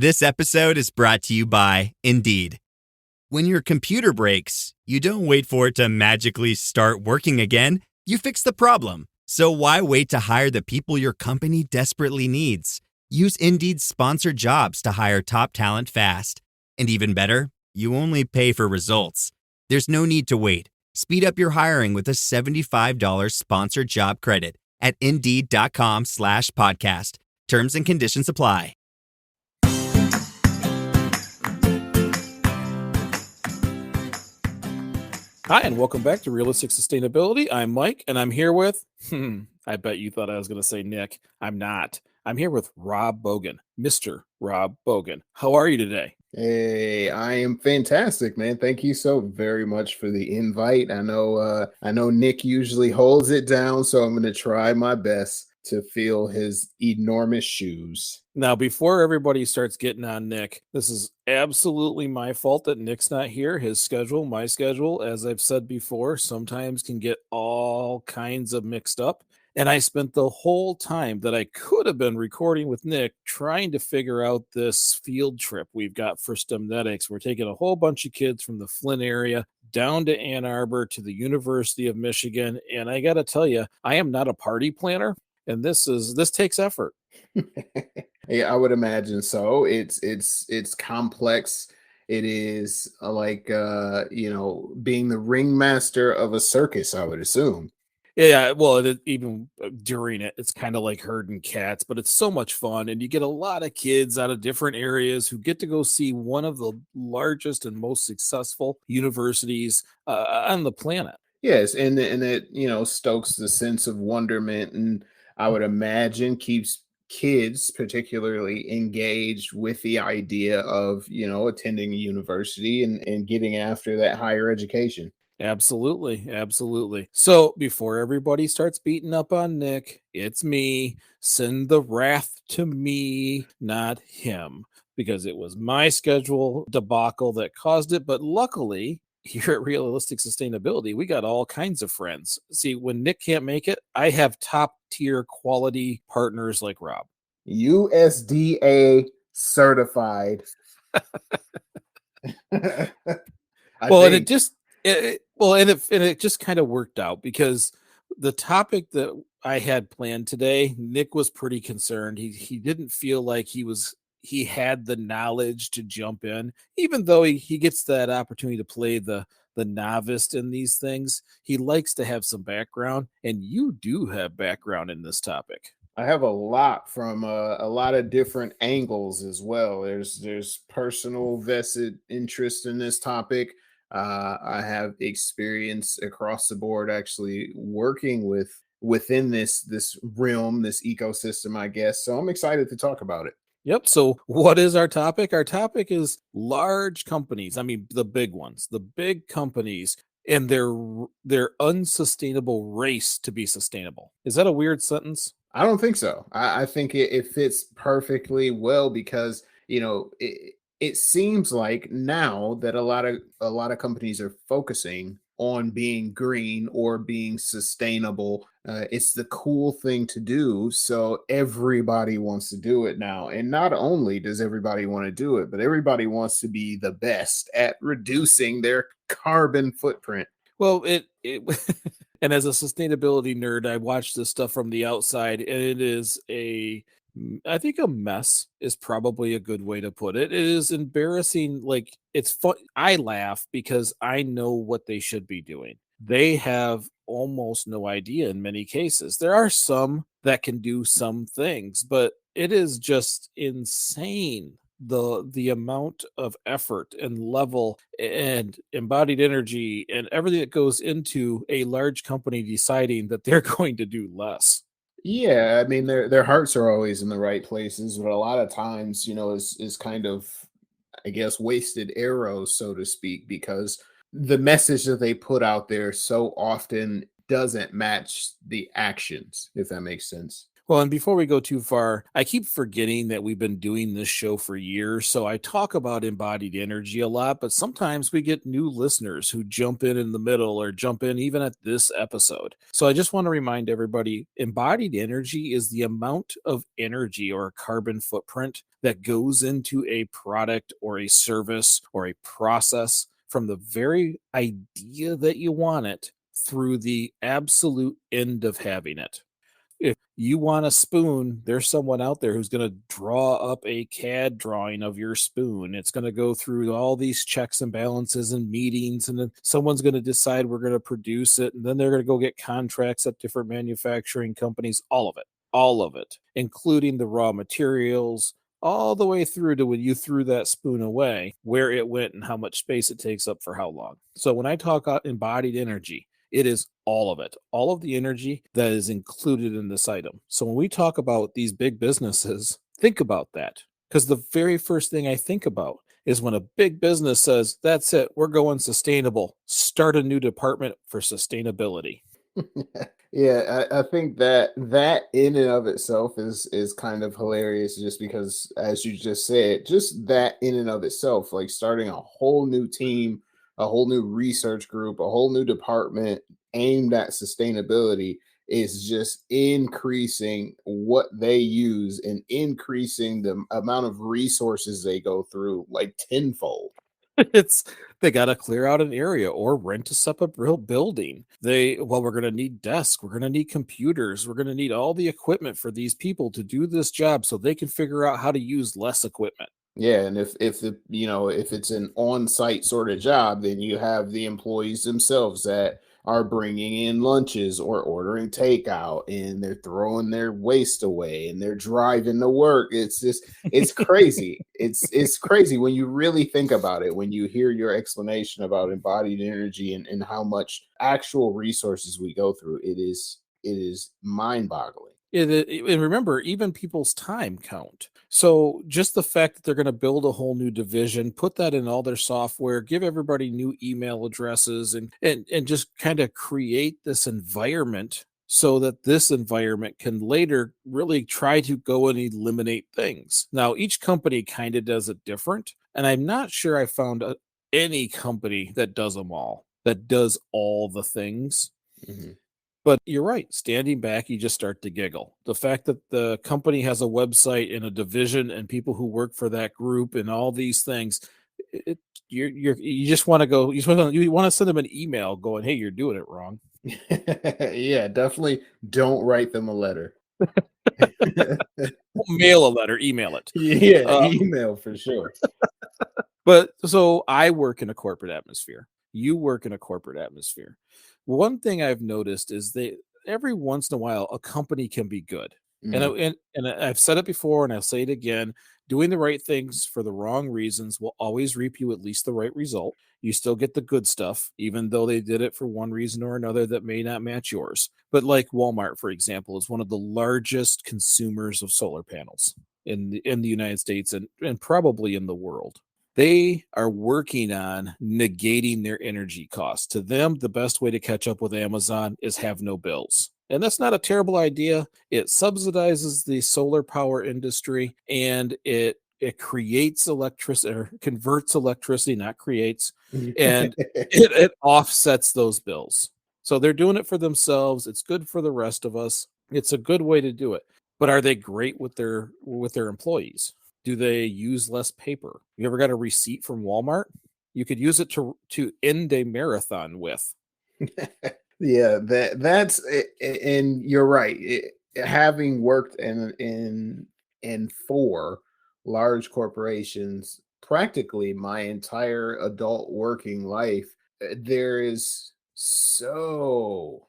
This episode is brought to you by Indeed. When your computer breaks, you don't wait for it to magically start working again. You fix the problem. So why wait to hire the people your company desperately needs? Use Indeed's sponsored jobs to hire top talent fast. And even better, you only pay for results. There's no need to wait. Speed up your hiring with a $75 sponsored job credit at Indeed.com/podcast. Terms and conditions apply. Hi, and welcome back to Realistic Sustainability. I'm Mike, and I'm here with, I bet you thought I was going to say Nick. I'm not. I'm here with Rob Bogan, Mr. Rob Bogan. How are you today? Hey, I am fantastic, man. Thank you so very much for the invite. I know Nick usually holds it down, so I'm going to try my best to fill his enormous shoes. Now, before everybody starts getting on Nick, this is absolutely my fault that Nick's not here. His schedule, my schedule, as I've said before, sometimes can get all kinds of mixed up. And I spent the whole time that I could have been recording with Nick trying to figure out this field trip we've got for STEMnetics. We're taking a whole bunch of kids from the Flint area down to Ann Arbor to the University of Michigan. And I got to tell you, I am not a party planner. And this takes effort. Yeah, I would imagine so. It's complex. It is like being the ringmaster of a circus, I would assume. Yeah, well, even during it, it's kind of like herding cats, but it's so much fun. And you get a lot of kids out of different areas who get to go see one of the largest and most successful universities on the planet. Yes, and it stokes the sense of wonderment, and I would imagine keeps kids particularly engaged with the idea of attending a university and getting after that higher education. Absolutely. Absolutely. So before everybody starts beating up on Nick, it's me. Send the wrath to me, not him, because it was my schedule debacle that caused it. But luckily, here at Realistic Sustainability, we got all kinds of friends. See, when Nick can't make it, I have top tier quality partners like Rob. USDA certified. And it just kind of worked out because the topic that I had planned today, Nick was pretty concerned. He didn't feel like he had the knowledge to jump in, even though he gets that opportunity to play the novice in these things. He likes to have some background, and you do have background in this topic. I have a lot from a lot of different angles as well. There's personal vested interest in this topic. I have experience across the board actually working within this realm, this ecosystem, I guess. So I'm excited to talk about it. Yep. So what is our topic? Our topic is large companies. I mean, the big ones, the big companies, and their unsustainable race to be sustainable. Is that a weird sentence? I don't think so. I think it fits perfectly well because it seems like now that a lot of companies are focusing on being green or being sustainable. It's the cool thing to do. So everybody wants to do it now. And not only does everybody want to do it, but everybody wants to be the best at reducing their carbon footprint. Well, it and as a sustainability nerd, I watch this stuff from the outside, and it is I think a mess is probably a good way to put it. It is embarrassing. Like, it's fun. I laugh because I know what they should be doing. They have almost no idea in many cases. There are some that can do some things, but it is just insane the amount of effort and level and embodied energy and everything that goes into a large company deciding that they're going to do less. Yeah, I mean their hearts are always in the right places, but a lot of times, is kind of, I guess, wasted arrows, so to speak, because the message that they put out there so often doesn't match the actions, if that makes sense. Well, and before we go too far, I keep forgetting that we've been doing this show for years. So I talk about embodied energy a lot, but sometimes we get new listeners who jump in the middle or jump in even at this episode. So I just want to remind everybody embodied energy is the amount of energy or carbon footprint that goes into a product or a service or a process from the very idea that you want it through the absolute end of having it. If you want a spoon, there's someone out there who's going to draw up a CAD drawing of your spoon. It's going to go through all these checks and balances and meetings, and then someone's going to decide we're going to produce it, and then they're going to go get contracts at different manufacturing companies. All of it, including the raw materials, all the way through to when you threw that spoon away, where it went and how much space it takes up for how long. So when I talk about embodied energy, it is all of it, all of the energy that is included in this item. So when we talk about these big businesses, think about that. Because the very first thing I think about is when a big business says, that's it, we're going sustainable, start a new department for sustainability. Yeah, I think that that in and of itself is kind of hilarious just because as you just said, just that in and of itself, like starting a whole new team, a whole new research group, a whole new department aimed at sustainability is just increasing what they use and increasing the amount of resources they go through like tenfold. It's they got to clear out an area or rent us up a real building. We're going to need desks, we're going to need computers, we're going to need all the equipment for these people to do this job so they can figure out how to use less equipment. Yeah, and if the if it's an on-site sort of job, then you have the employees themselves that are bringing in lunches or ordering takeout, and they're throwing their waste away, and they're driving to work. It's just it's crazy. It's crazy when you really think about it. When you hear your explanation about embodied energy and how much actual resources we go through, it is mind-boggling. And remember, even people's time count. So just the fact that they're going to build a whole new division, put that in all their software, give everybody new email addresses, and just kind of create this environment so that this environment can later really try to go and eliminate things. Now, each company kind of does it different, and I'm not sure I found any company that does them all, that does all the things. Mhm. But you're right. Standing back, you just start to giggle. The fact that the company has a website and a division and people who work for that group and all these things, it, you just want to go. You want to send them an email going, "Hey, you're doing it wrong." Yeah, definitely don't write them a letter. Mail a letter, email it. Yeah, email for sure. But so I work in a corporate atmosphere. You work in a corporate atmosphere. One thing I've noticed is they every once in a while a company can be good. Mhm. And I've said it before and I'll say it again. Doing the right things for the wrong reasons will always reap you at least the right result. You still get the good stuff, even though they did it for one reason or another that may not match yours. But like Walmart, for example, is one of the largest consumers of solar panels in the United States and probably in the world. They are working on negating their energy costs. To them, the best way to catch up with Amazon is have no bills. And that's not a terrible idea. It subsidizes the solar power industry and it creates electricity or converts electricity, not creates, and it offsets those bills. So they're doing it for themselves. It's good for the rest of us. It's a good way to do it. But are they great with their employees? Do they use less paper? You ever got a receipt from Walmart? You could use it to end a marathon with. Yeah, and you're right. Having worked in four large corporations practically my entire adult working life, there is so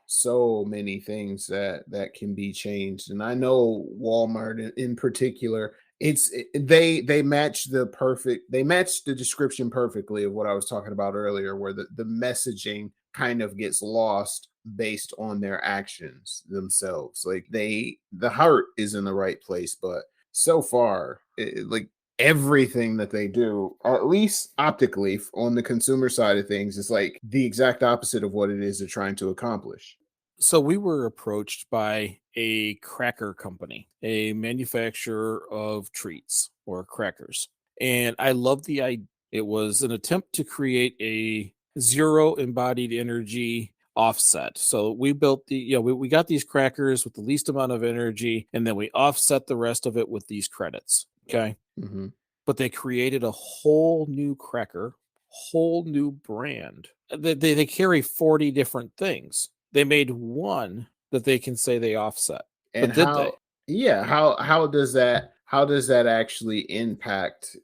many things that can be changed. And I know Walmart in particular, they match the description perfectly of what I was talking about earlier, where the messaging kind of gets lost based on their actions themselves. Like the heart is in the right place, but so far, like everything that they do, at least optically on the consumer side of things, is like the exact opposite of what it is they're trying to accomplish. So we were approached by a cracker company, a manufacturer of treats or crackers. And I love the idea. It was an attempt to create a zero embodied energy offset. So we built we got these crackers with the least amount of energy, and then we offset the rest of it with these credits. Okay. Hmm. But they created a whole new cracker, whole new brand. They carry 40 different things. They made one that they can say they offset. And But did they? yeah, how does that actually impact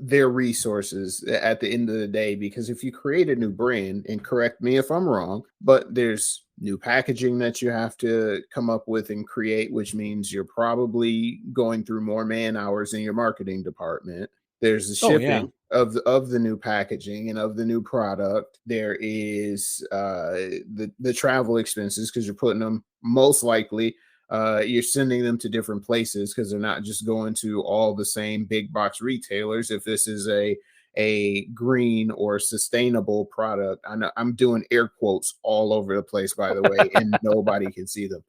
their resources at the end of the day? Because if you create a new brand, and correct me if I'm wrong, but there's new packaging that you have to come up with and create, which means you're probably going through more man hours in your marketing department. There's the Oh yeah. shipping of the new packaging and of the new product. There is the travel expenses, because you're putting them, most likely you're sending them to different places, because they're not just going to all the same big box retailers. If this is a green or sustainable product, I know I'm doing air quotes all over the place, by the way, and nobody can see them.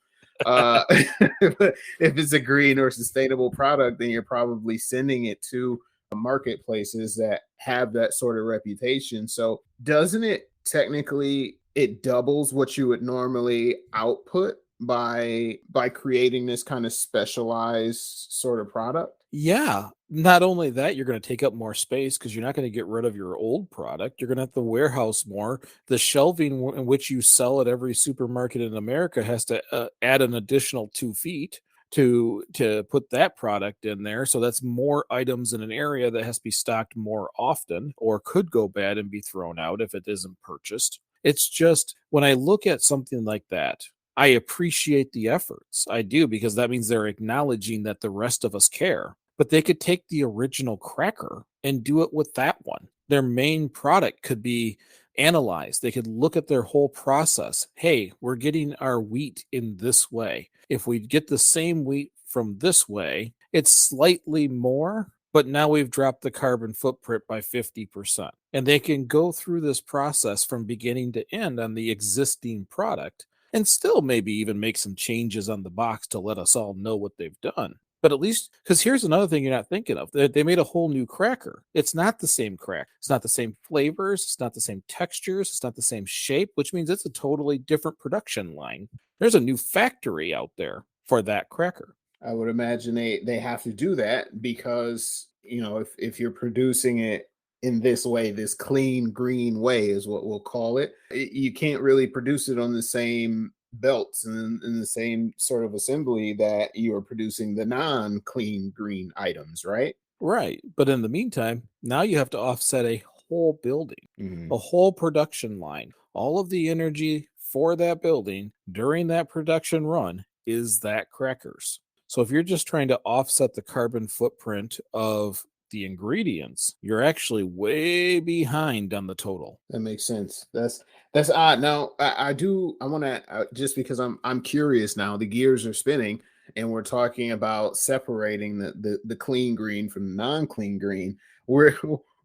uh if it's a green or sustainable product, then you're probably sending it to marketplaces that have that sort of reputation. So doesn't it technically, it doubles what you would normally output by creating this kind of specialized sort of product? Yeah. Not only that, you're going to take up more space because you're not going to get rid of your old product. You're going to have to warehouse more. The shelving in which you sell at every supermarket in America has to add an additional 2 feet to put that product in there. So that's more items in an area that has to be stocked more often, or could go bad and be thrown out if it isn't purchased. It's just when I look at something like that, I appreciate the efforts. I do, because that means they're acknowledging that the rest of us care. But they could take the original cracker and do it with that one. Their main product could be analyzed. They could look at their whole process. Hey, we're getting our wheat in this way. If we get the same wheat from this way, it's slightly more, but now we've dropped the carbon footprint by 50%. And they can go through this process from beginning to end on the existing product and still maybe even make some changes on the box to let us all know what they've done. But at least, because here's another thing you're not thinking of. They made a whole new cracker. It's not the same crack. It's not the same flavors. It's not the same textures. It's not the same shape, which means it's a totally different production line. There's a new factory out there for that cracker. I would imagine they have to do that because, if you're producing it in this way, this clean green way is what we'll call it, you can't really produce it on the same belts and in the same sort of assembly that you are producing the non-clean green items, right? Right. But in the meantime, now you have to offset a whole building, Mhm. a whole production line. All of the energy for that building during that production run is that crackers. So if you're just trying to offset the carbon footprint of the ingredients, you're actually way behind on the total. That makes sense. That's odd. Now, I want to, just because I'm curious now. The gears are spinning, and we're talking about separating the clean green from the non-clean green. Where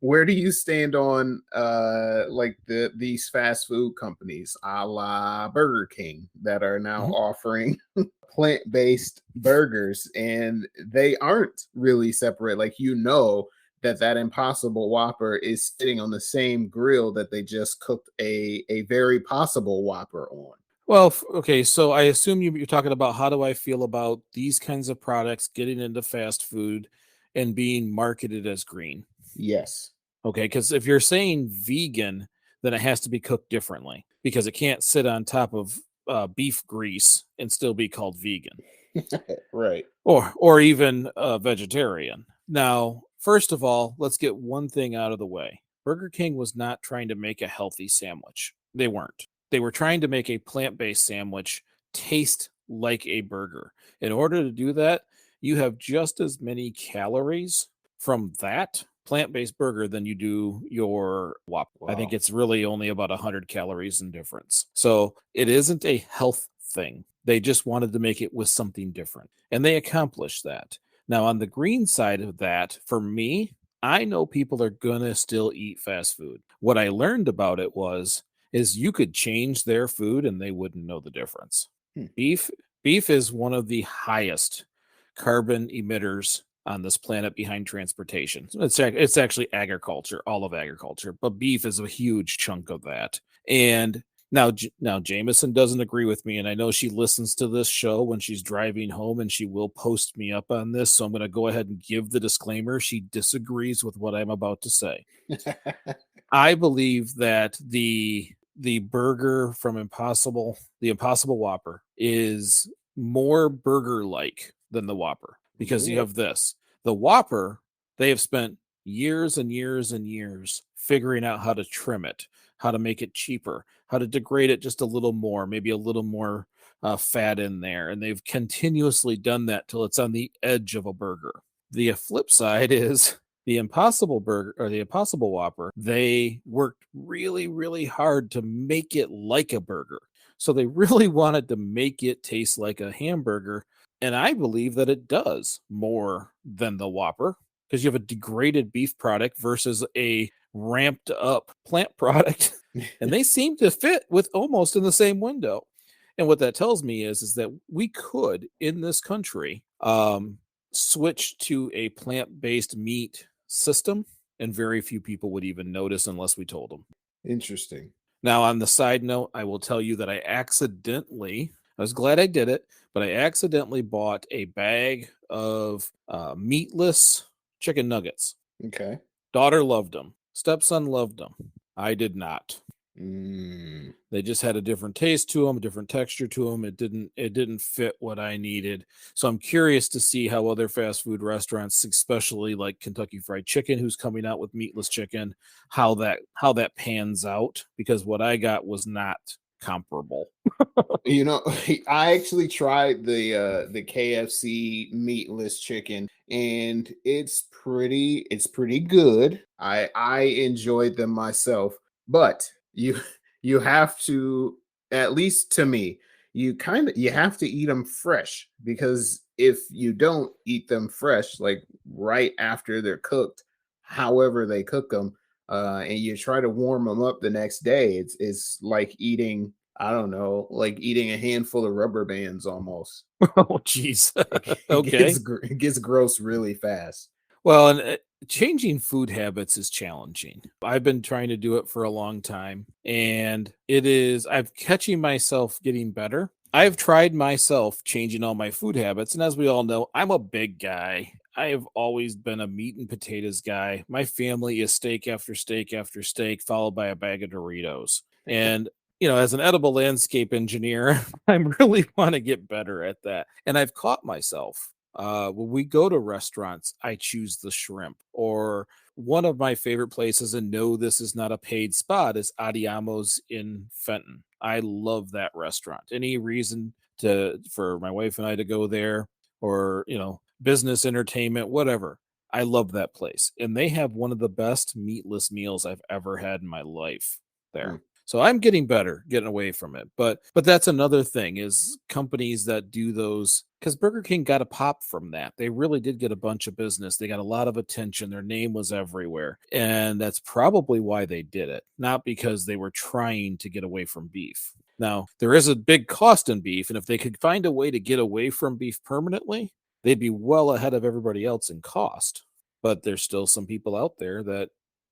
where do you stand on like these fast food companies, a la Burger King, that are now Mhm. offering plant-based burgers, and they aren't really separate? Like, that Impossible Whopper is sitting on the same grill that they just cooked a very possible Whopper on. Well, okay, so I assume you're talking about how do I feel about these kinds of products getting into fast food and being marketed as green? Yes. Okay, because if you're saying vegan, then it has to be cooked differently because it can't sit on top of beef grease and still be called vegan, Right. or even vegetarian. Now, first of all, let's get one thing out of the way. Burger King was not trying to make a healthy sandwich. They weren't. They were trying to make a plant-based sandwich taste like a burger. In order to do that, you have just as many calories from that plant-based burger than you do your Whopper. I think Wow. it's really only about 100 calories in difference. So it isn't a health thing. They just wanted to make it with something different, and they accomplished that. Now, on the green side of that, for me, I know people are gonna still eat fast food. What I learned about it was is you could change their food and they wouldn't know the difference. Hmm. Beef is one of the highest carbon emitters on this planet behind transportation. It's actually agriculture, all of agriculture, but beef is a huge chunk of that. And now Jameson doesn't agree with me, and I know she listens to this show when she's driving home, and she will post me up on this. So I'm going to go ahead and give the disclaimer. She disagrees with what I'm about to say. I believe that the burger from the Impossible Whopper, is more burger like than the Whopper, because you Really? have this. The Whopper, they have spent years and years and years figuring out how to trim it, how to make it cheaper, how to degrade it just a little more, maybe a little more fat in there. And they've continuously done that till it's on the edge of a burger. The flip side is the Impossible Burger, or the Impossible Whopper. They worked really, really hard to make it like a burger. So they really wanted to make it taste like a hamburger. And I believe that it does more than the Whopper, because you have a degraded beef product versus a ramped up plant product. And they seem to fit with almost in the same window. And what that tells me is that we could, in this country, switch to a plant-based meat system, and very few people would even notice unless we told them. Interesting. Now, on the side note, I will tell you that I was glad I did it, but I accidentally bought a bag of meatless chicken nuggets. Okay. Daughter loved them. Stepson loved them. I did not. Mm. They just had a different taste to them, a different texture to them. It didn't fit what I needed. So I'm curious to see how other fast food restaurants, especially like Kentucky Fried Chicken, who's coming out with meatless chicken, how that pans out, because what I got was not comparable. You know, I actually tried the KFC meatless chicken, and it's pretty good. I enjoyed them myself, but you have to, at least to me, you have to eat them fresh, because if you don't eat them fresh, like right after they're cooked, however they cook them, and you try to warm them up the next day, it's like eating, I don't know, like eating a handful of rubber bands almost. Oh, geez. It Okay. it gets gross really fast. Well, and changing food habits is challenging. I've been trying to do it for a long time, and I'm catching myself getting better. I've tried myself changing all my food habits, and as we all know, I'm a big guy. I have always been a meat and potatoes guy. My family is steak after steak after steak, followed by a bag of Doritos. And as an edible landscape engineer, I really want to get better at that. And I've caught myself. When we go to restaurants, I choose the shrimp. Or one of my favorite places, and no, this is not a paid spot, is Adiamo's in Fenton. I love that restaurant. Any reason for my wife and I to go there, or business, entertainment, whatever. I love that place. And they have one of the best meatless meals I've ever had in my life there. Mm. So I'm getting better, getting away from it. But that's another thing, is companies that do those, because Burger King got a pop from that. They really did get a bunch of business. They got a lot of attention. Their name was everywhere. And that's probably why they did it, not because they were trying to get away from beef. Now, there is a big cost in beef, and if they could find a way to get away from beef permanently, they'd be well ahead of everybody else in cost. But there's still some people out there that,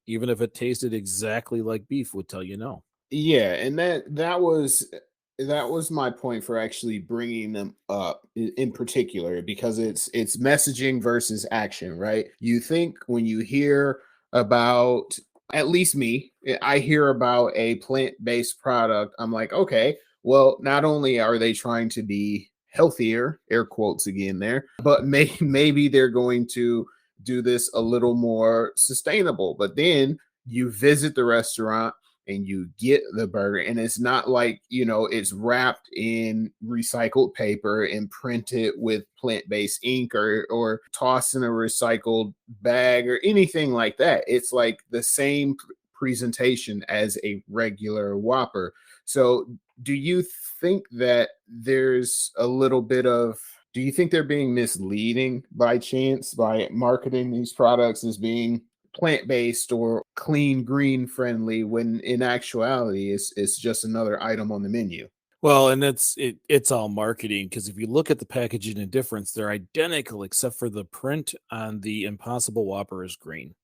even if it tasted exactly like beef, would tell you no. Yeah, and that was my point for actually bringing them up in particular, because it's messaging versus action, right? You think when you hear about, at least me, I hear about a plant-based product, I'm like, okay, well, not only are they trying to be healthier, air quotes again there, but maybe they're going to do this a little more sustainable. But then you visit the restaurant and you get the burger, and it's not like, it's wrapped in recycled paper and printed with plant-based ink, or tossed in a recycled bag or anything like that. It's like the same presentation as a regular Whopper. So do you think that there's a little bit of, do you think they're being misleading by chance by marketing these products as being plant-based or clean green friendly, when in actuality it's just another item on the menu. Well, and it's all marketing because if you look at the packaging and difference, they're identical except for the print on the Impossible Whopper is green.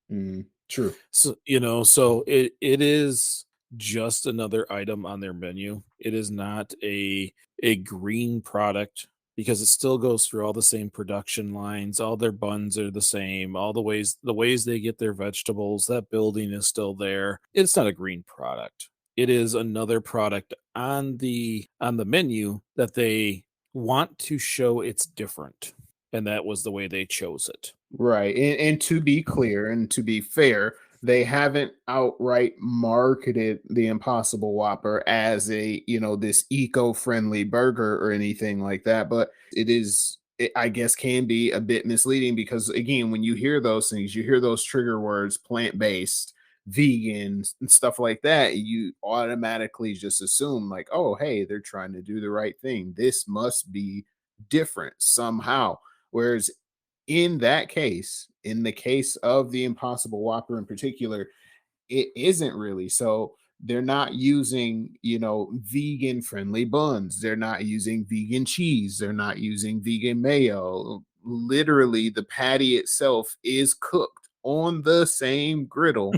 True. So, so it is just another item on their menu. It is not a green product because it still goes through all the same production lines. All their buns are the same. All the ways they get their vegetables, that building is still there. It's not a green product. It is another product on the menu that they want to show it's different. And that was the way they chose it. Right. And to be clear and to be fair, they haven't outright marketed the Impossible Whopper as a, this eco-friendly burger or anything like that. But I guess, can be a bit misleading because, again, when you hear those things, you hear those trigger words, plant-based, vegan, and stuff like that, you automatically just assume, like, oh, hey, they're trying to do the right thing. This must be different somehow. Whereas in the case of the Impossible Whopper in particular, it isn't really. So they're not using, vegan friendly buns. They're not using vegan cheese. They're not using vegan mayo. Literally, the patty itself is cooked on the same griddle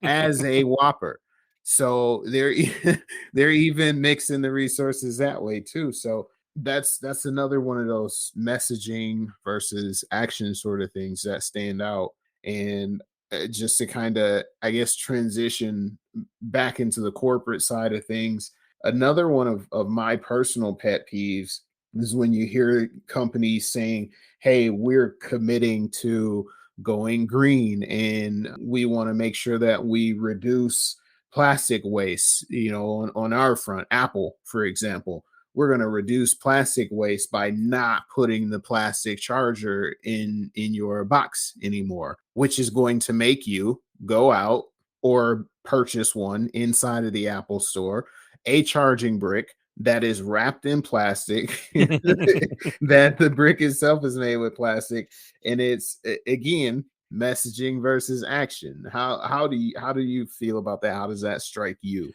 as a Whopper. So they're even mixing the resources that way too. So that's another one of those messaging versus action sort of things that stand out. And just to kind of, I guess, transition back into the corporate side of things, another one of my personal pet peeves is when you hear companies saying, hey, we're committing to going green and we want to make sure that we reduce plastic waste, on our front. Apple, for example, we're going to reduce plastic waste by not putting the plastic charger in your box anymore, which is going to make you go out or purchase one inside of the Apple store, a charging brick that is wrapped in plastic, that the brick itself is made with plastic. And it's, again, messaging versus action. How do you feel about that? How does that strike you?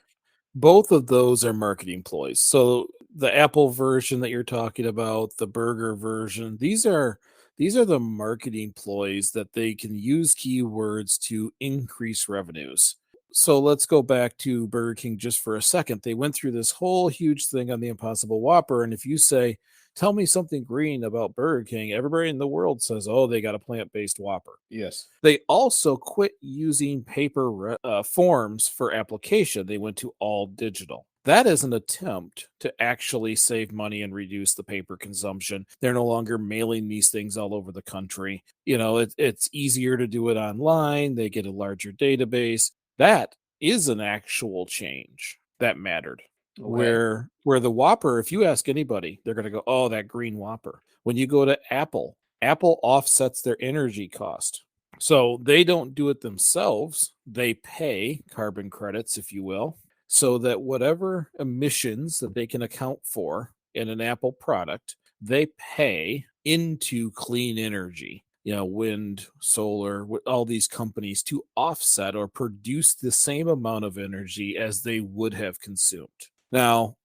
Both of those are marketing ploys. So the Apple version that you're talking about, the burger version, these are the marketing ploys that they can use keywords to increase revenues. So let's go back to Burger King just for a second. They went through this whole huge thing on the Impossible Whopper. And if you say, tell me something green about Burger King, everybody in the world says, oh, they got a plant based Whopper. Yes. They also quit using paper forms for application. They went to all digital. That is an attempt to actually save money and reduce the paper consumption. They're no longer mailing these things all over the country. It's easier to do it online. They get a larger database. That is an actual change that mattered. Okay. Where the Whopper, if you ask anybody, they're going to go, oh, that green Whopper. When you go to Apple offsets their energy cost. So they don't do it themselves. They pay carbon credits, if you will, so that whatever emissions that they can account for in an Apple product, they pay into clean energy. Wind, solar, all these companies to offset or produce the same amount of energy as they would have consumed. Now,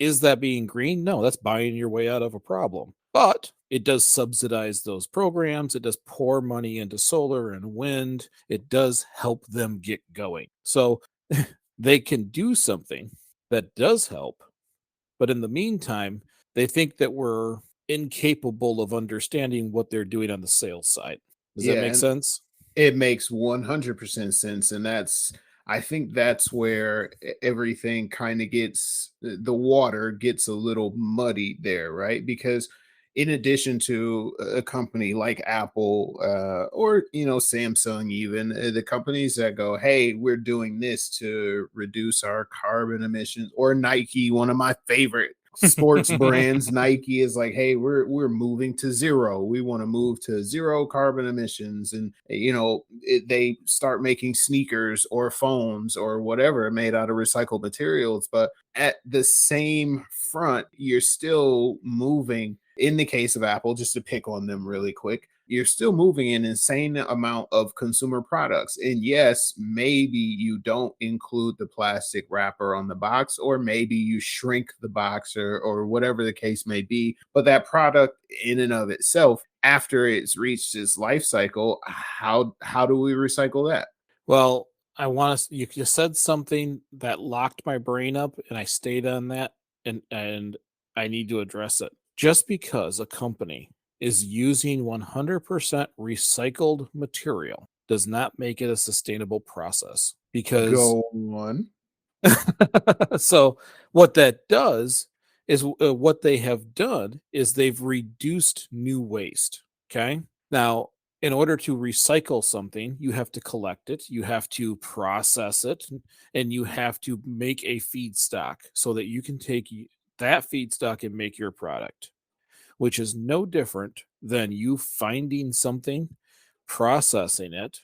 is that being green? No, that's buying your way out of a problem. But it does subsidize those programs. It does pour money into solar and wind. It does help them get going. So they can do something that does help. But in the meantime, they think that we're incapable of understanding what they're doing on the sales side. Does that make sense? It makes 100% sense. And I think that's where everything kind of the water gets a little muddy there, right? Because in addition to a company like Apple, or, Samsung, even the companies that go, hey, we're doing this to reduce our carbon emissions, or Nike, one of my favorite sports brands, Nike is like, hey, we're moving to zero. We want to move to zero carbon emissions. And they start making sneakers or phones or whatever made out of recycled materials. But at the same front, you're still moving, in the case of Apple, just to pick on them really quick, you're still moving an insane amount of consumer products. And yes, maybe you don't include the plastic wrapper on the box, or maybe you shrink the box, or whatever the case may be. But that product in and of itself, after it's reached its life cycle, how do we recycle that? Well, I want to. You just said something that locked my brain up, and I stayed on that, and I need to address it. Just because a company is using 100% recycled material does not make it a sustainable process. Because Go on. so what that does is what they have done is they've reduced new waste. Okay. Now, in order to recycle something, you have to collect it, you have to process it, and you have to make a feedstock so that you can take that feedstock and make your product, which is no different than you finding something, processing it,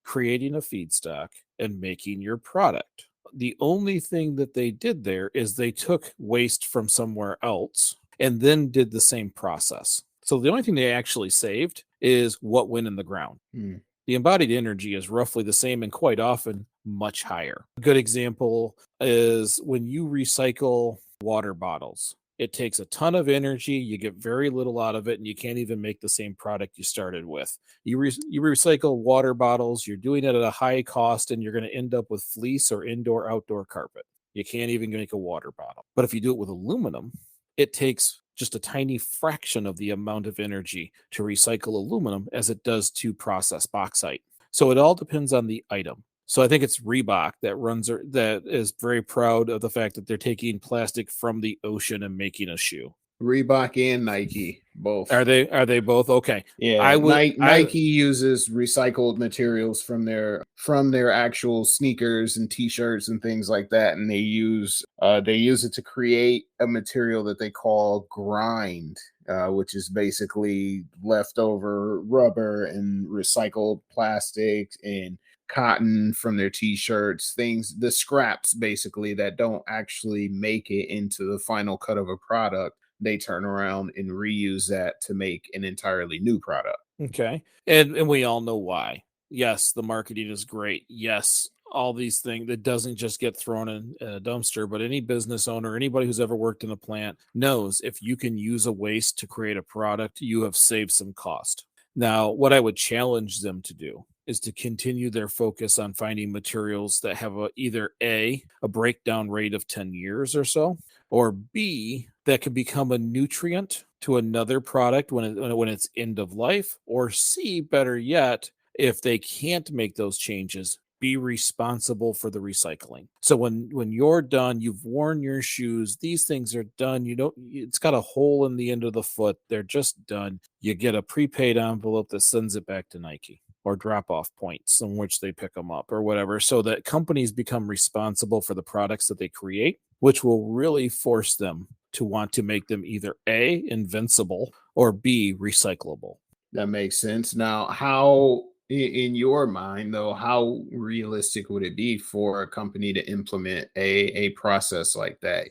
creating a feedstock, and making your product. The only thing that they did there is they took waste from somewhere else and then did the same process. So the only thing they actually saved is what went in the ground. Hmm. The embodied energy is roughly the same and quite often much higher. A good example is when you recycle water bottles. It takes a ton of energy, you get very little out of it, and you can't even make the same product you started with. You recycle water bottles, you're doing it at a high cost, and you're going to end up with fleece or indoor outdoor carpet. You can't even make a water bottle. But if you do it with aluminum, it takes just a tiny fraction of the amount of energy to recycle aluminum as it does to process bauxite. So it all depends on the item. So I think it's Reebok that is very proud of the fact that they're taking plastic from the ocean and making a shoe. Reebok and Nike both. Are they both okay? Yeah, Nike uses recycled materials from their actual sneakers and t-shirts and things like that, and they use it to create a material that they call grind, which is basically leftover rubber and recycled plastic and cotton from their t-shirts, the scraps basically that don't actually make it into the final cut of a product. They turn around and reuse that to make an entirely new product. Okay. And we all know why. Yes, the marketing is great. Yes, all these things that doesn't just get thrown in a dumpster, but any business owner, anybody who's ever worked in a plant knows if you can use a waste to create a product, you have saved some cost. Now, what I would challenge them to do is to continue their focus on finding materials that have either a breakdown rate of 10 years or so, or B, that could become a nutrient to another product when it's end of life, or C, better yet, if they can't make those changes, be responsible for the recycling. So when you're done, you've worn your shoes, these things are done. It's got a hole in the end of the foot. They're just done. You get a prepaid envelope that sends it back to Nike, or drop off points in which they pick them up or whatever, so that companies become responsible for the products that they create, which will really force them to want to make them either A, invincible, or B, recyclable. That makes sense. Now, how, in your mind, though, how realistic would it be for a company to implement a process like that?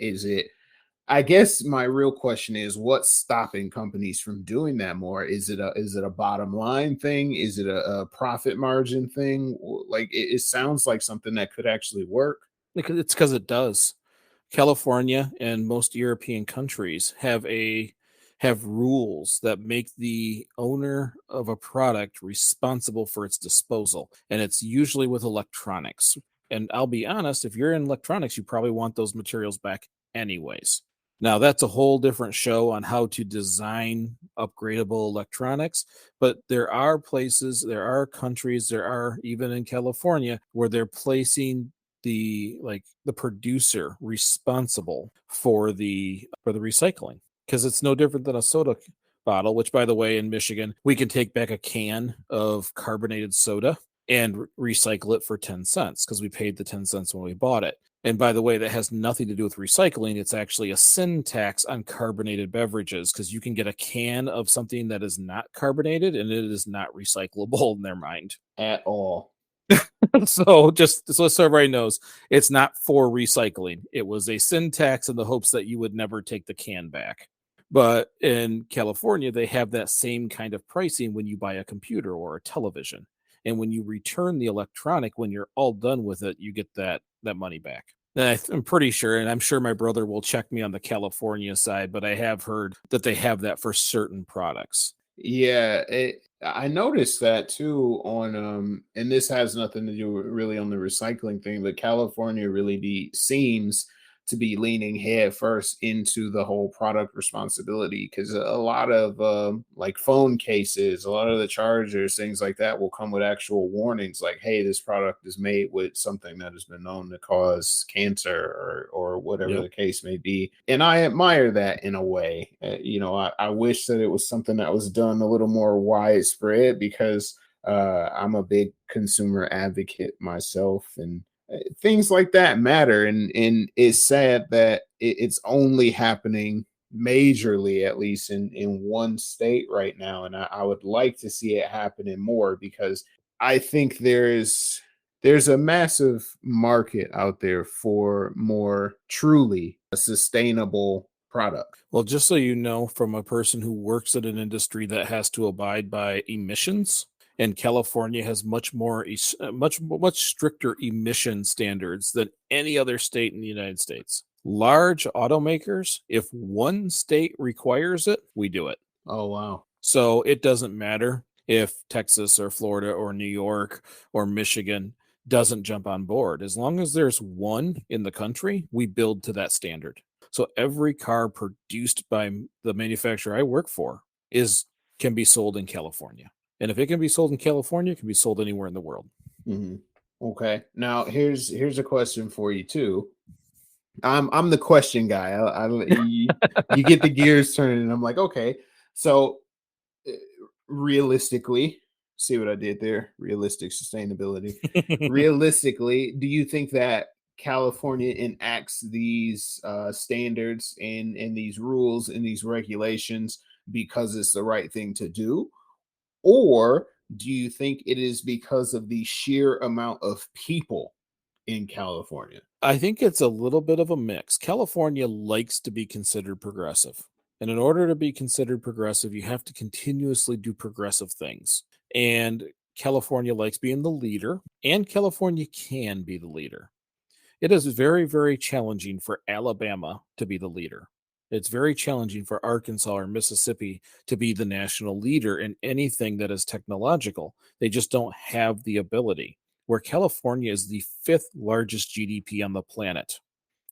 I guess my real question is, what's stopping companies from doing that more? Is it a bottom line thing? Is it a profit margin thing? Like it sounds like something that could actually work. It's because it does. California and most European countries have rules that make the owner of a product responsible for its disposal, and it's usually with electronics. And I'll be honest, if you're in electronics, you probably want those materials back anyways. Now, that's a whole different show on how to design upgradable electronics, but there are places, there are countries, there are even in California where they're placing the producer responsible for the recycling, because it's no different than a soda bottle, which, by the way, in Michigan we can take back a can of carbonated soda and recycle it for 10 cents because we paid the 10 cents when we bought it. And by the way, that has nothing to do with recycling. It's actually a sin tax on carbonated beverages, because you can get a can of something that is not carbonated and it is not recyclable in their mind. At all. So just so everybody knows, it's not for recycling. It was a sin tax in the hopes that you would never take the can back. But in California, they have that same kind of pricing when you buy a computer or a television. And when you return the electronic, when you're all done with it, you get that money back. And I'm pretty sure, and I'm sure my brother will check me on the California side, but I have heard that they have that for certain products. Yeah, I noticed that too on and this has nothing to do with really on the recycling thing, but California really seems to be leaning head first into the whole product responsibility because a lot of like phone cases, a lot of the chargers, things like that will come with actual warnings like, hey, this product is made with something that has been known to cause cancer or whatever Yep. the case may be. And I admire that in a way. I wish that it was something that was done a little more widespread because I'm a big consumer advocate myself, and things like that matter. And it's sad that it's only happening majorly, at least in one state right now. And I would like to see it happen in more because I think there's a massive market out there for more truly sustainable product. Well, just so you know, from a person who works in an industry that has to abide by emissions, and California has much stricter emission standards than any other state in the United States. Large automakers, if one state requires it, we do it. Oh wow. So it doesn't matter if Texas or Florida or New York or Michigan doesn't jump on board. As long as there's one in the country, we build to that standard. So every car produced by the manufacturer I work for can be sold in California. And if it can be sold in California, it can be sold anywhere in the world. Mhm. Okay. Now here's a question for you too. I'm the question guy. You get the gears turning, and I'm like, okay. So uh, realistically, see what I did there? Realistic sustainability. Realistically, do you think that California enacts these standards and these rules and these regulations because it's the right thing to do? Or do you think it is because of the sheer amount of people in California? I think it's a little bit of a mix. California likes to be considered progressive. And in order to be considered progressive, you have to continuously do progressive things. And California likes being the leader, and California can be the leader. It is very, very challenging for Alabama to be the leader. It's very challenging for Arkansas or Mississippi to be the national leader in anything that is technological. They just don't have the ability. Where California is the fifth largest GDP on the planet,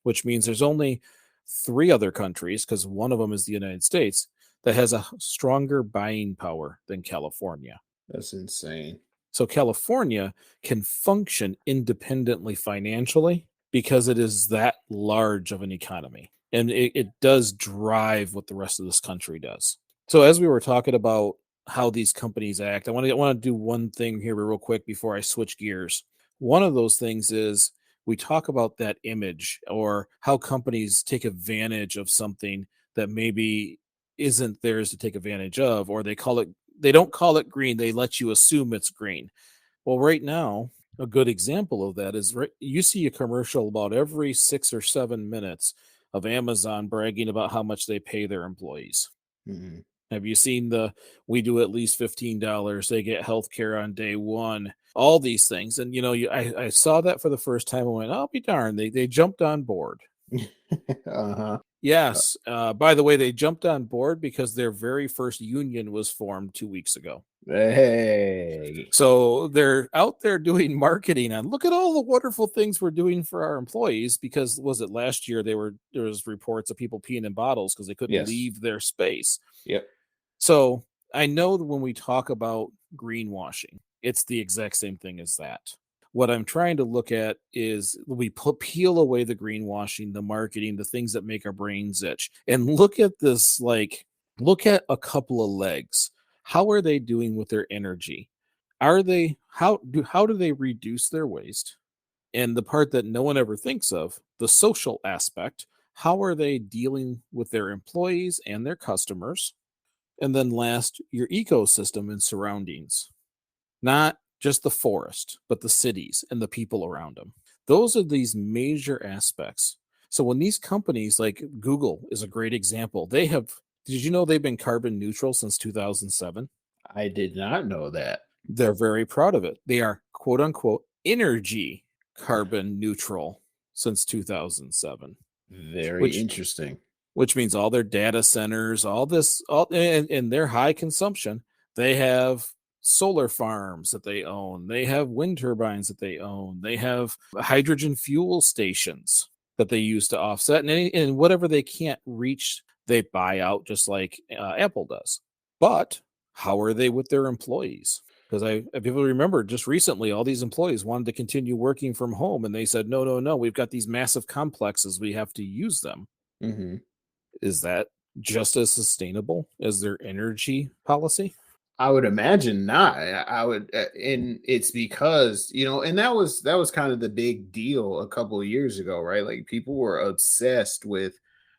which means there's only three other countries, because one of them is the United States, that has a stronger buying power than California. That's insane. So California can function independently financially because it is that large of an economy. And it does drive what the rest of this country does. So as we were talking about how these companies act, I want to do one thing here real quick before I switch gears. One of those things is we talk about that image or how companies take advantage of something that maybe isn't theirs to take advantage of, or they don't call it green, they let you assume it's green. Well, right now, a good example of that is you see a commercial about every 6 or 7 minutes of Amazon bragging about how much they pay their employees. Mhm. Have you seen we do at least $15, they get health care on day one, all these things? And, I saw that for the first time and went, I'll be darned. They jumped on board. Uh-huh. Yes. By the way, they jumped on board because their very first union was formed 2 weeks ago. Hey. So they're out there doing marketing on, look at all the wonderful things we're doing for our employees. Because was it last year there was reports of people peeing in bottles because they couldn't Yes. leave their space. Yep. So I know that when we talk about greenwashing, it's the exact same thing as that. What I'm trying to look at is we peel away the greenwashing, the marketing, the things that make our brains itch, and look at this, look at a couple of legs. How are they doing with their energy? How do they reduce their waste? And the part that no one ever thinks of, the social aspect, how are they dealing with their employees and their customers? And then last, your ecosystem and surroundings, not just the forest, but the cities and the people around them. Those are these major aspects. So when these companies like Google is a great example, they have Did you know they've been carbon neutral since 2007? I did not know that. They're very proud of it. They are quote unquote energy carbon neutral since 2007, Very which interesting. means all their data centers, all this, all and their high consumption, they have solar farms that they own, they have wind turbines that they own, they have hydrogen fuel stations that they use to offset, and whatever they can't reach, they buy out, just like Apple does. But how are they with their employees? Because if people remember, just recently, all these employees wanted to continue working from home, and they said, no, no, no, we've got these massive complexes, we have to use them. Hmm. Is that just as sustainable as their energy policy? I would imagine not. I would, and it's because and that was kind of the big deal a couple of years ago, right? Like people were obsessed with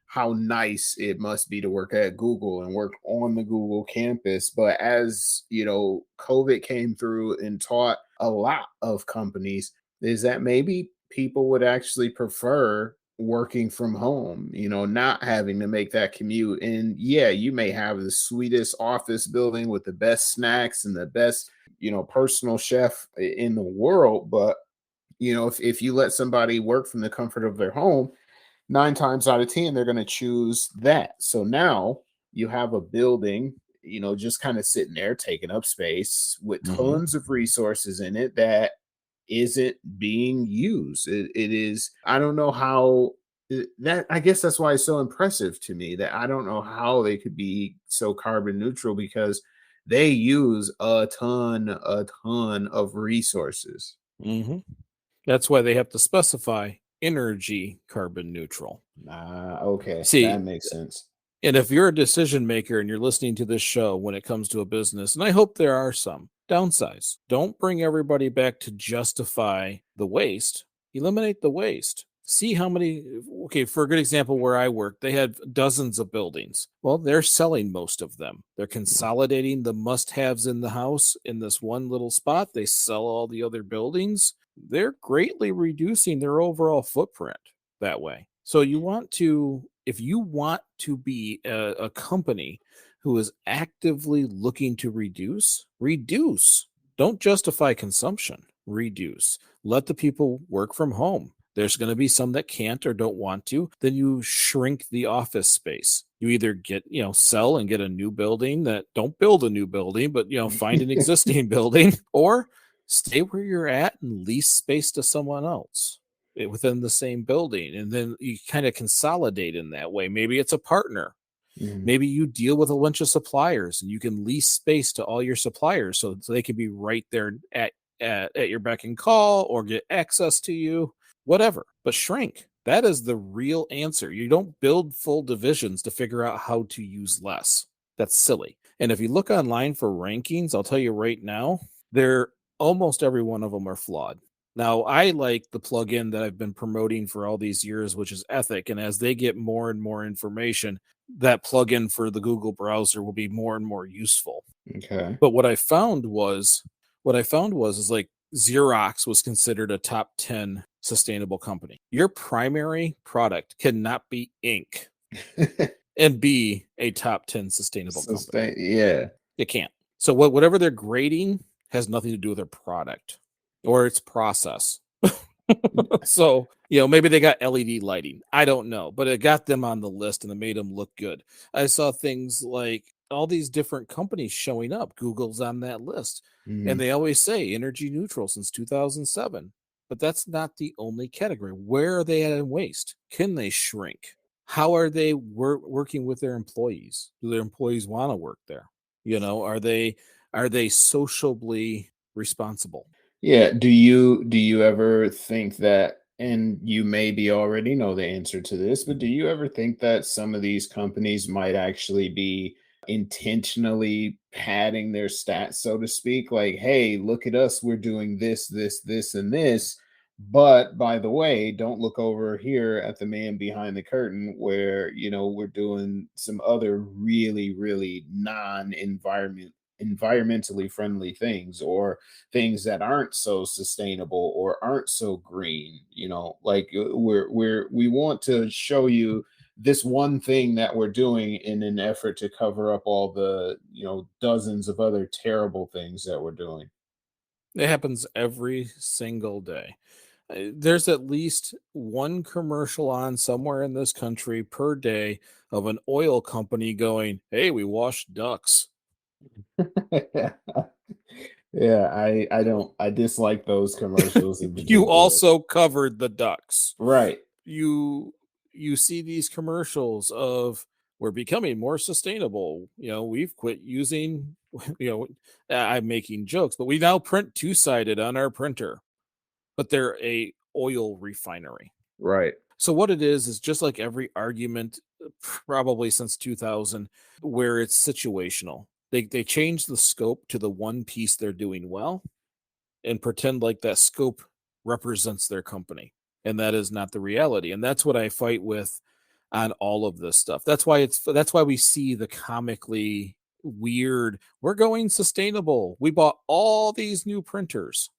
how nice it must be to work at Google and work on the Google campus. But as COVID came through and taught a lot of companies is that maybe people would actually prefer working from home, not having to make that commute. And yeah, you may have the sweetest office building with the best snacks and the best, personal chef in the world. But, if you let somebody work from the comfort of their home, 9 times out of 10, they're going to choose that. So now you have a building, just kind of sitting there taking up space with Hmm. tons of resources in it that isn't being used. It is, I don't know how that, I guess that's why it's so impressive to me that I don't know how they could be so carbon neutral because they use a ton of resources. Hmm. That's why they have to specify energy carbon neutral. Okay, that See, makes sense. and if you're a decision maker and you're listening to this show when it comes to a business, and I hope there are some, downsize. Don't bring everybody back to justify the waste. Eliminate the waste. See how many, okay, for a good example, where I work, they had dozens of buildings. Well, they're selling most of them. They're consolidating the must haves in the house in this one little spot. They sell all the other buildings. They're greatly reducing their overall footprint that way. So you want to, if you want to be a company who is actively looking to reduce, reduce. Don't justify consumption. Reduce. Let the people work from home. There's going to be some that can't or don't want to. Then you shrink the office space. You either get, sell and get a new building, that don't build a new building, but, find an existing building, or stay where you're at and lease space to someone else within the same building. And then you kind of consolidate in that way. Maybe it's a partner. Mhm. Maybe you deal with a bunch of suppliers and you can lease space to all your suppliers so they can be right there at your beck and call or get access to you, whatever. But shrink. That is the real answer. You don't build full divisions to figure out how to use less. That's silly. And if you look online for rankings, I'll tell you right now, they're almost every one of them are flawed. Now, I like the plugin that I've been promoting for all these years, which is Ethic. And as they get more and more information, that plugin for the Google browser will be more and more useful. Okay. But what I found was is like Xerox was considered a top 10 sustainable company. Your primary product cannot be ink and be a top 10 sustainable company. Yeah. It can't. So whatever they're grading has nothing to do with their product or its process. So, maybe they got LED lighting. I don't know, but it got them on the list and it made them look good. I saw things like all these different companies showing up. Google's on that list. And Mhm. they always say energy neutral since 2007. But that's not the only category. Where are they at in waste? Can they shrink? How are they working with their employees? Do their employees want to work there? Are they sociably responsible? Yeah. Do you ever think that, and you maybe already know the answer to this, but do you ever think that some of these companies might actually be intentionally padding their stats, so to speak? Like, hey, look at us, we're doing this, this, and this. But by the way, don't look over here at the man behind the curtain where we're doing some other really, really environmentally friendly things, or things that aren't so sustainable or aren't so green. Like we want to show you this one thing that we're doing in an effort to cover up all the, dozens of other terrible things that we're doing. It happens every single day. There's at least one commercial on somewhere in this country per day of an oil company going, "Hey, we wash ducks." Yeah, I dislike those commercials in You particular. also covered the ducks. Right. You see these commercials of, we're becoming more sustainable. We've quit using, you know, I'm making jokes, but we now print two-sided on our printer, but they're a oil refinery. Right. So what it is just like every argument, probably since 2000, where it's situational. They change the scope to the one piece they're doing well and pretend like that scope represents their company. And that is not the reality. And that's what I fight with on all of this stuff. That's why we see the comically weird, we're going sustainable. We bought all these new printers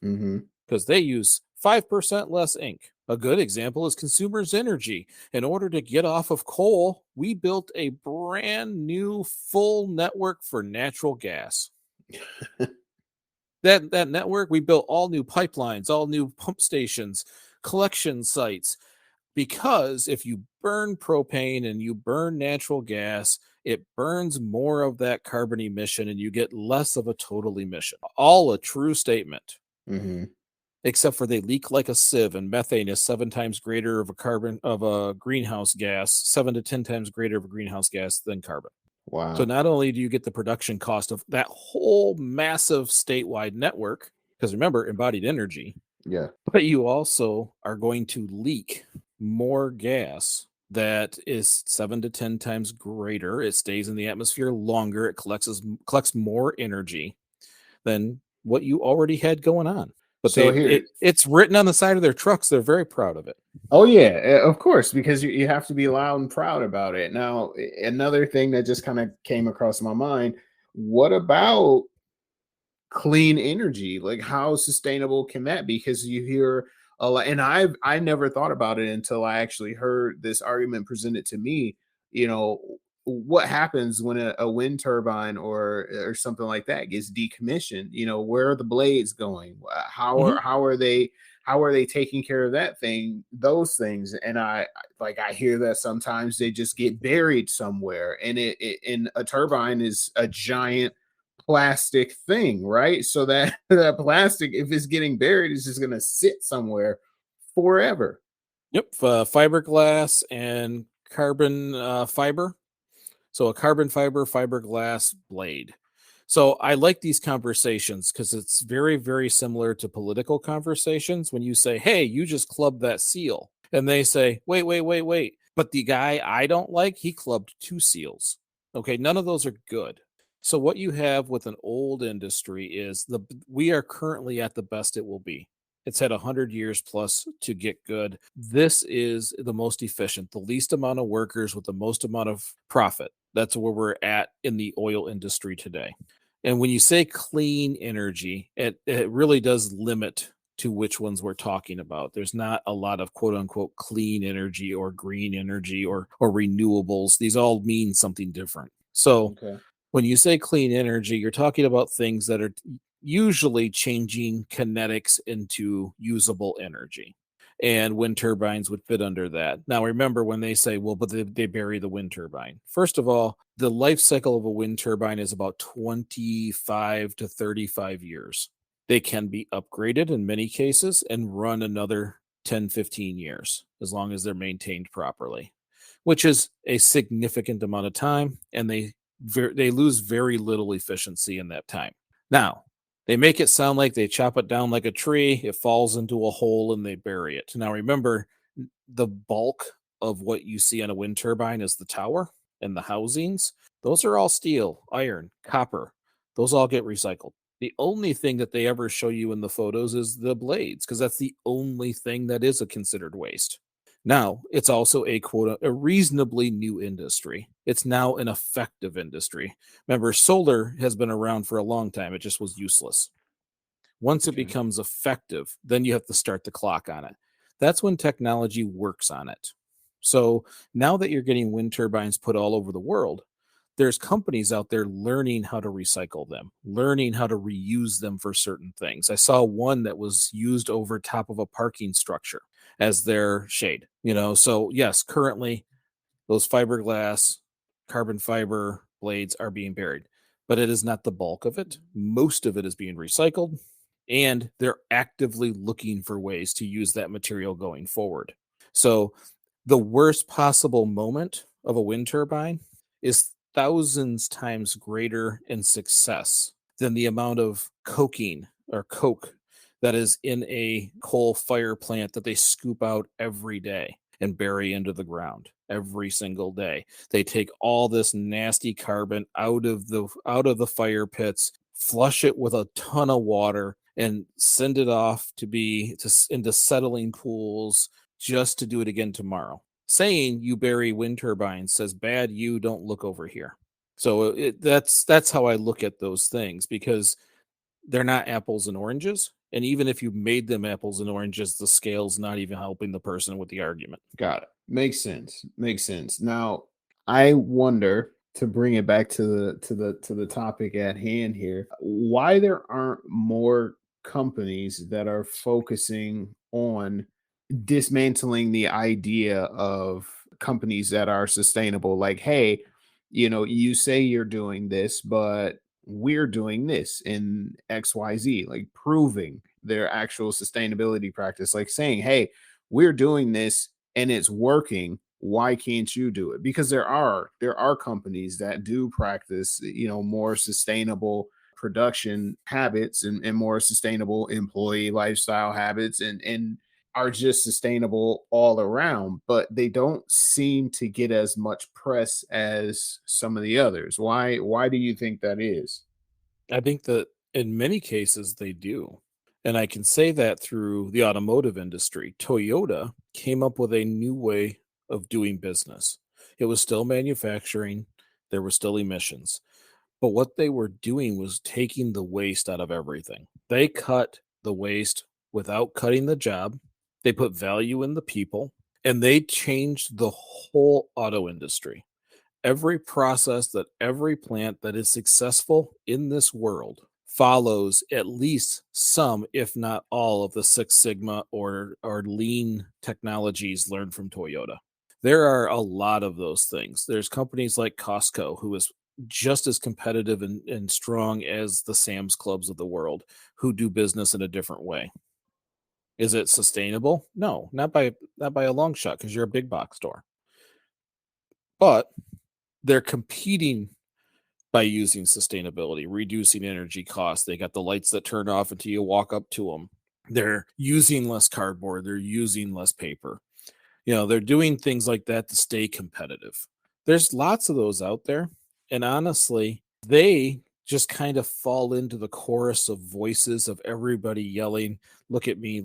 Mhm. because they use 5% less ink. A good example is Consumers Energy. In order to get off of coal, we built a brand new full network for natural gas. That network, we built all new pipelines, all new pump stations, collection sites, because if you burn propane and you burn natural gas, it burns more of that carbon emission and you get less of a total emission. All a true statement. Mhm. Except for they leak like a sieve, and methane is 7 times greater of a greenhouse gas, 7 to 10 times greater of a greenhouse gas than carbon. So Wow. not only do you get the production cost of that whole massive statewide network, because remember, embodied energy, Yeah. but you also are going to leak more gas that is 7 to 10 times greater. It stays in the atmosphere longer. It collects more energy than what you already had going on. But So here it's written on the side of their trucks. They're very proud of it. Oh yeah, of course, because you have to be loud and proud about it. Now, another thing that just kind of came across my mind, what about clean energy? Like how sustainable can that be? Because you hear a lot, and I never thought about it until I actually heard this argument presented to me. You know, what happens when a wind turbine or something like that gets decommissioned? Where are the blades going? Mhm. How are they taking care of that thing, those things? And I hear that sometimes they just get buried somewhere, and and a turbine is a giant plastic thing, right? So that that plastic, if it's getting buried, is just going to sit somewhere forever. Yep. Fiberglass and carbon fiber. So a carbon fiber fiberglass blade. So I like these conversations because it's very, very similar to political conversations when you say, "Hey, you just clubbed that seal." And they say, "Wait, wait, wait, wait. But the guy I don't like, he clubbed two seals." Okay, none of those are good. So what you have with an old industry is we are currently at the best it will be. It's had 100 years plus to get good. This is the most efficient, the least amount of workers with the most amount of profit. That's where we're at in the oil industry today. And when you say clean energy, it really does limit to which ones we're talking about. There's not a lot of quote unquote clean energy or green energy or renewables. These all mean something different. So Okay. when you say clean energy, you're talking about things that are usually changing kinetics into usable energy. And wind turbines would fit under that. Now, remember when they say, well, but they bury the wind turbine. First of all, the life cycle of a wind turbine is about 25 to 35 years. They can be upgraded in many cases and run another 10, 15 years as long as they're maintained properly, which is a significant amount of time. And they lose very little efficiency in that time. Now, they make it sound like they chop it down like a tree, it falls into a hole, and they bury it. Now, remember, the bulk of what you see on a wind turbine is the tower and the housings. Those are all steel, iron, copper. Those all get recycled. The only thing that they ever show you in the photos is the blades, because that's the only thing that is a considered waste. Now, it's also a reasonably new industry. It's now an effective industry. Remember, solar has been around for a long time. It just was useless. Once it Okay. becomes effective, then you have to start the clock on it. That's when technology works on it. So now that you're getting wind turbines put all over the world, there's companies out there learning how to recycle them, learning how to reuse them for certain things. I saw one that was used over top of a parking structure as their shade. So yes, currently those fiberglass, carbon fiber blades are being buried, but it is not the bulk of it. Most of it is being recycled, and they're actively looking for ways to use that material going forward. So the worst possible moment of a wind turbine is thousands times greater in success than the amount of coking or coke that is in a coal fire plant that they scoop out every day and bury into the ground every single day. They take all this nasty carbon out of the fire pits, flush it with a ton of water, and send it off into settling pools just to do it again tomorrow. Saying you bury wind turbines says bad you, don't look over here. So that's how I look at those things, because they're not apples and oranges. And even if you made them apples and oranges, the scale's not even helping the person with the argument. Got it. Makes sense. Makes sense. Now, I wonder, to bring it back to the topic at hand here, why there aren't more companies that are focusing on dismantling the idea of companies that are sustainable. Like, hey, you say you're doing this, but we're doing this in XYZ, like proving their actual sustainability practice, like saying, hey, we're doing this and it's working. Why can't you do it? Because there are companies that do practice, more sustainable production habits, and more sustainable employee lifestyle habits, and are just sustainable all around, but they don't seem to get as much press as some of the others. Why do you think that is? I think that in many cases they do. And I can say that through the automotive industry. Toyota came up with a new way of doing business. It was still manufacturing, there were still emissions. But what they were doing was taking the waste out of everything. They cut the waste without cutting the job. They put value in the people, and they changed the whole auto industry. Every process that every plant that is successful in this world follows at least some, if not all, of the Six Sigma or lean technologies learned from Toyota. There are a lot of those things. There's companies like Costco, who is just as competitive and strong as the Sam's Clubs of the world, who do business in a different way. Is it sustainable? No, not by a long shot, because you're a big box store. But they're competing by using sustainability, reducing energy costs. They got the lights that turn off until you walk up to them. They're using less cardboard. They're using less paper. They're doing things like that to stay competitive. There's lots of those out there. And honestly, they just kind of fall into the chorus of voices of everybody yelling, look at me,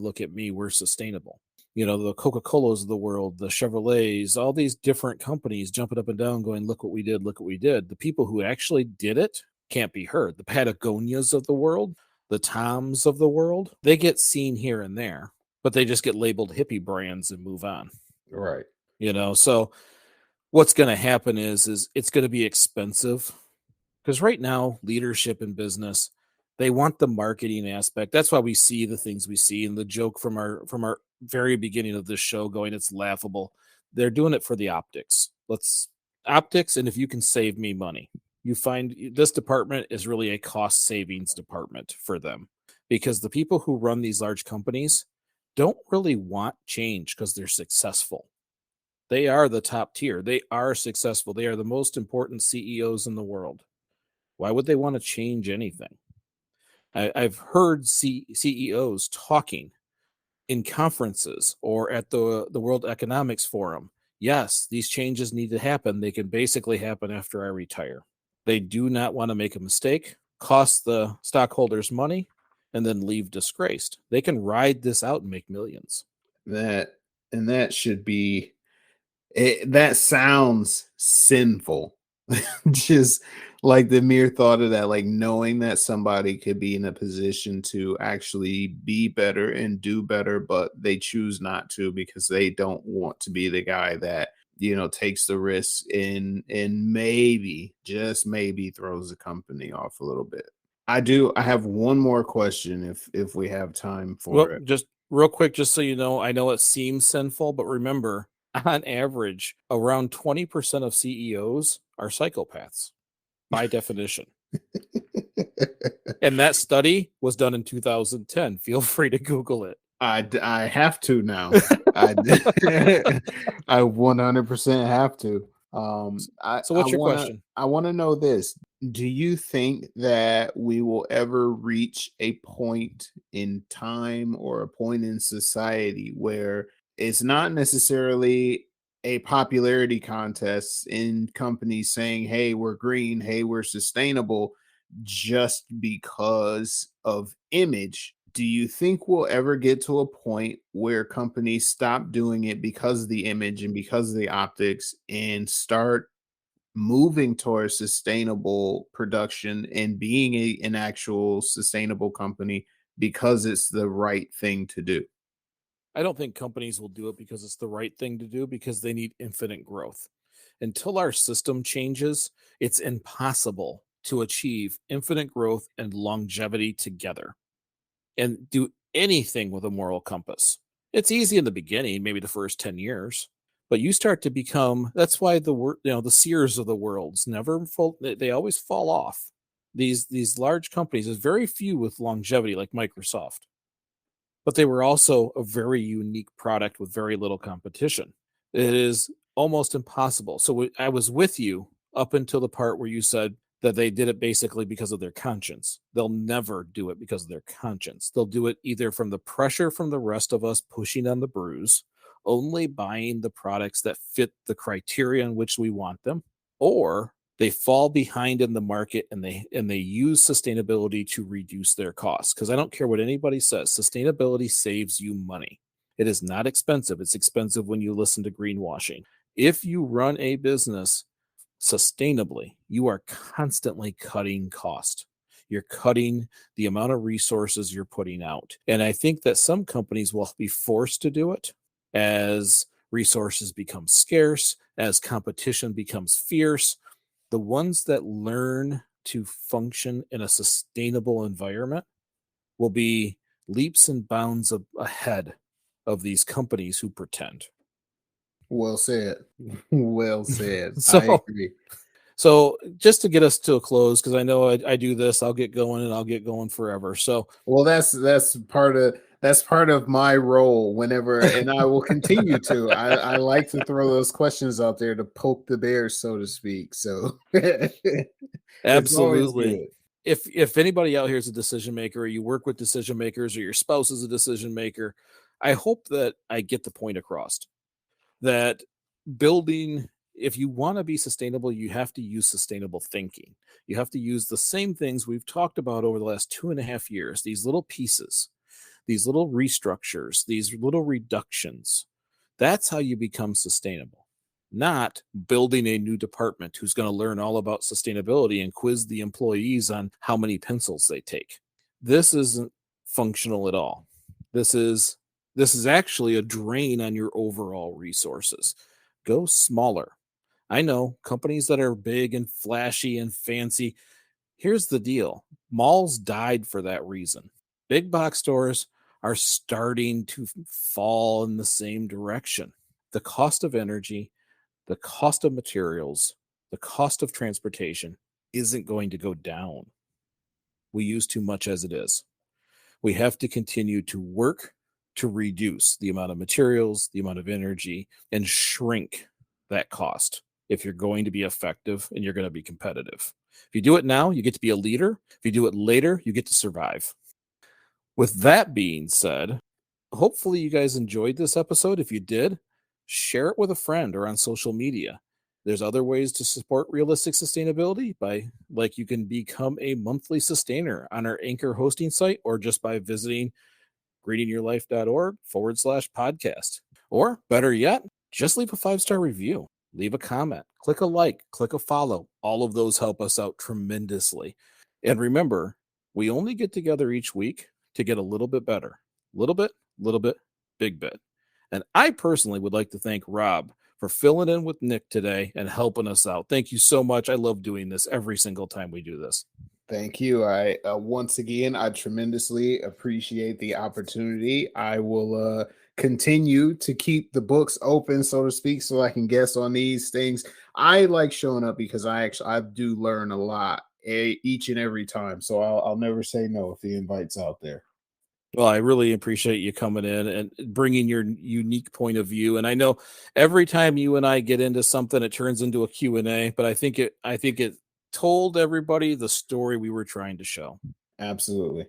we're sustainable. The Coca-Colas of the world, the Chevrolets, all these different companies jumping up and down going, look what we did, look what we did. The people who actually did it can't be heard. The Patagonias of the world, the Toms of the world, they get seen here and there, but they just get labeled hippie brands and move on. Right. So what's going to happen is it's going to be expensive, because right now leadership in business, they want the marketing aspect. That's why we see the things we see, and the joke from our very beginning of this show going, it's laughable. They're doing it for the optics. Optics, and if you can save me money, you find this department is really a cost savings department for them, because the people who run these large companies don't really want change because they're successful. They are the top tier. They are successful. They are the most important CEOs in the world. Why would they want to change anything? I've heard CEOs talking in conferences or at the World Economics Forum. Yes, these changes need to happen. They can basically happen after I retire. They do not want to make a mistake, cost the stockholders money, and then leave disgraced. They can ride this out and make millions. That should be it. That sounds sinful. Just like the mere thought of that, like knowing that somebody could be in a position to actually be better and do better, but they choose not to because they don't want to be the guy that, takes the risk and maybe, just maybe, throws the company off a little bit. I have one more question if we have time Well, for it. just real quick, just so you know, I know it seems sinful, but remember, on average, around 20% of CEOs are psychopaths by definition. And that study was done in 2010. Feel free to Google it. I have to now. I I 100% have to. So what's your question? I wanna know this. Do you think that we will ever reach a point in time or a point in society where it's not necessarily a popularity contest in companies saying, "Hey, we're green, hey, we're sustainable," just because of image? Do you think we'll ever get to a point where companies stop doing it because of the image and because of the optics and start moving towards sustainable production and being an actual sustainable company because it's the right thing to do? I don't think companies will do it because it's the right thing to do because they need infinite growth. Until our system changes, it's impossible to achieve infinite growth and longevity together and do anything with a moral compass. It's easy in the beginning, maybe the first 10 years, but you start to become that's why the Sears of the worlds never fall, they always fall off. These large companies, there's very few with longevity like Microsoft, but they were also a very unique product with very little competition. It is almost impossible. So I was with you up until the part where you said that they did it basically because of their conscience. They'll never do it because of their conscience. They'll do it either from the pressure from the rest of us pushing on the bruise, only buying the products that fit the criteria in which we want them, or they fall behind in the market and they use sustainability to reduce their costs. Because I don't care what anybody says, sustainability saves you money. It is not expensive. It's expensive when you listen to greenwashing. If you run a business sustainably, you are constantly cutting cost. You're cutting the amount of resources you're putting out. And I think that some companies will be forced to do it as resources become scarce, as competition becomes fierce. The ones that learn to function in a sustainable environment will be leaps and bounds ahead of these companies who pretend. Well said. Well said. I So, agree. so just to get us to a close, because I know I do this, I'll get going and I'll get going forever. So, Well, that's part of my role whenever, and I will continue to. I like to throw those questions out there to poke the bear, so to speak. So it's always absolutely. good. If anybody out here is a decision maker, or you work with decision makers, or your spouse is a decision maker, I hope that I get the point across that building if you want to be sustainable, you have to use sustainable thinking. You have to use the same things we've talked about over the last 2.5 years, these little pieces, these little restructures, these little reductions. That's how you become sustainable, not building a new department who's going to learn all about sustainability and quiz the employees on how many pencils they take. This isn't functional at all. This is this is actually a drain on your overall resources. Go smaller. I know companies that are big and flashy and fancy. Here's the deal. Malls died for that reason. Big box stores are starting to fall in the same direction. The cost of energy, the cost of materials, the cost of transportation isn't going to go down. We use too much as it is. We have to continue to work to reduce the amount of materials, the amount of energy, and shrink that cost if you're going to be effective and you're going to be competitive. If you do it now, you get to be a leader. If you do it later, you get to survive. With that being said, hopefully you guys enjoyed this episode. If you did, share it with a friend or on social media. There's other ways to support realistic sustainability by like you can become a monthly sustainer on our Anchor hosting site or just by visiting greeningyourlife.org/podcast. Or better yet, just leave a 5-star review. leave a comment, click a like, click a follow. All of those help us out tremendously. And remember, we only get together each week to get a little bit better. Little bit, big bit. And I personally would like to thank Rob for filling in with Nick today and helping us out. Thank you so much. I love doing this every single time we do this. Thank you. I once again, I tremendously appreciate the opportunity. I will continue to keep the books open, so to speak, so I can guess on these things. I like showing up because I do learn a lot each and every time. So I'll never say no if the invite's out there. Well, I really appreciate you coming in and bringing your unique point of view. And I know every time you and I get into something, it turns into a Q&A, but I think it told everybody the story we were trying to show. Absolutely.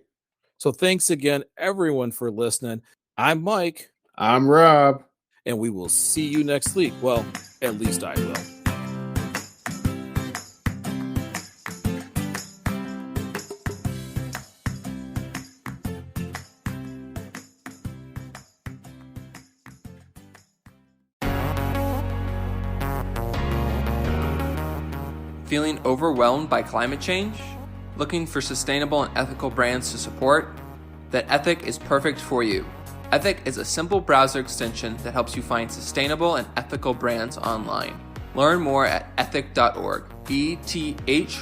So thanks again, everyone, for listening. I'm Mike. I'm Rob. And we will see you next week. Well, at least I will. Feeling overwhelmed by climate change? Looking for sustainable and ethical brands to support? Then Ethic is perfect for you. Ethic is a simple browser extension that helps you find sustainable and ethical brands online. Learn more at ethyk.org, ethyk.org.